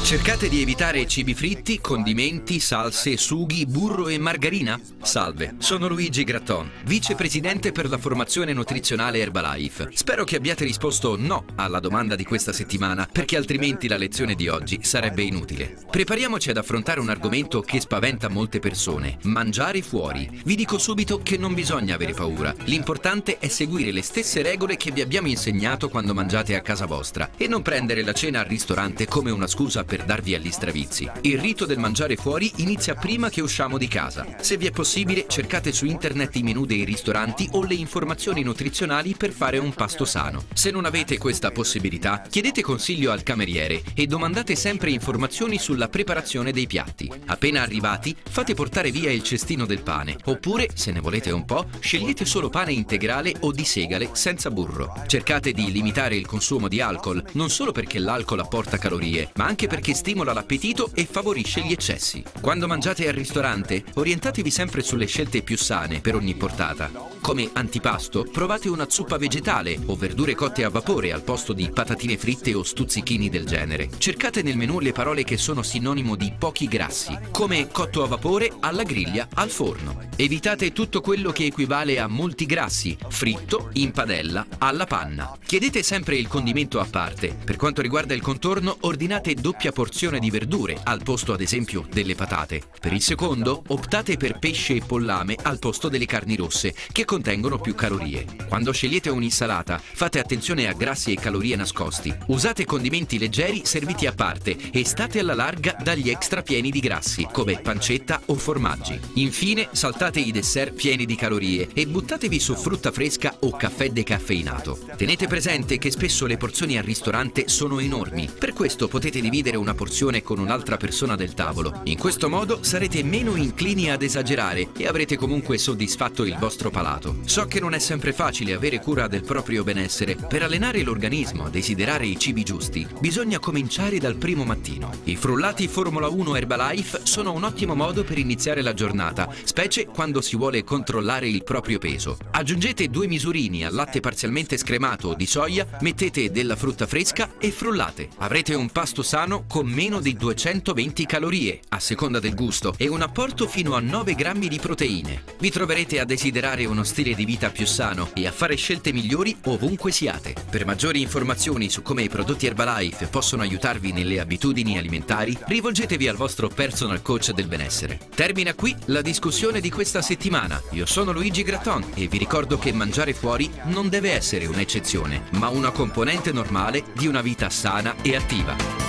Cercate di evitare cibi fritti, condimenti, salse, sughi, burro e margarina? Salve, sono Luigi Gratton, vicepresidente per la formazione nutrizionale Herbalife. Spero che abbiate risposto no alla domanda di questa settimana, perché altrimenti la lezione di oggi sarebbe inutile. Prepariamoci ad affrontare un argomento che spaventa molte persone: mangiare fuori. Vi dico subito che non bisogna avere paura. L'importante è seguire le stesse regole che vi abbiamo insegnato quando mangiate a casa vostra e non prendere la cena al ristorante come una scusa per darvi agli stravizi. Il rito del mangiare fuori inizia prima che usciamo di casa. Se vi è possibile, cercate su internet i menù dei ristoranti o le informazioni nutrizionali per fare un pasto sano. Se non avete questa possibilità, chiedete consiglio al cameriere e domandate sempre informazioni sulla preparazione dei piatti. Appena arrivati, fate portare via il cestino del pane, oppure, se ne volete un po', scegliete solo pane integrale o di segale senza burro. Cercate di limitare il consumo di alcol, non solo perché l'alcol apporta calorie, ma anche perché stimola l'appetito e favorisce gli eccessi. Quando mangiate al ristorante, orientatevi sempre sulle scelte più sane per ogni portata. Come antipasto, provate una zuppa vegetale o verdure cotte a vapore al posto di patatine fritte o stuzzichini del genere. Cercate nel menù le parole che sono sinonimo di pochi grassi, come cotto a vapore, alla griglia, al forno. Evitate tutto quello che equivale a molti grassi, fritto, in padella, alla panna. Chiedete sempre il condimento a parte. Per quanto riguarda il contorno, ordinate doppia porzione di verdure al posto ad esempio delle patate. Per il secondo, optate per pesce e pollame al posto delle carni rosse, che contengono più calorie. Quando scegliete un'insalata, fate attenzione a grassi e calorie nascosti. Usate condimenti leggeri serviti a parte e state alla larga dagli extra pieni di grassi, come pancetta o formaggi. Infine, saltate i dessert pieni di calorie e buttatevi su frutta fresca o caffè decaffeinato. Tenete presente che spesso le porzioni al ristorante sono enormi, per questo potete dividere una porzione con un'altra persona del tavolo. In questo modo sarete meno inclini ad esagerare e avrete comunque soddisfatto il vostro palato. So che non è sempre facile avere cura del proprio benessere. Per allenare l'organismo a desiderare i cibi giusti, bisogna cominciare dal primo mattino. I frullati Formula 1 Herbalife sono un ottimo modo per iniziare la giornata, specie quando si vuole controllare il proprio peso. Aggiungete 2 misurini al latte parzialmente scremato o di soia, mettete della frutta fresca e frullate. Avrete un pasto sano con meno di 220 calorie, a seconda del gusto, e un apporto fino a 9 grammi di proteine. Vi troverete a desiderare uno stile di vita più sano e a fare scelte migliori ovunque siate. Per maggiori informazioni su come i prodotti Herbalife possono aiutarvi nelle abitudini alimentari, rivolgetevi al vostro personal coach del benessere. Termina qui la discussione di questa settimana. Io sono Luigi Gratton e vi ricordo che mangiare fuori non deve essere un'eccezione, ma una componente normale di una vita sana e attiva.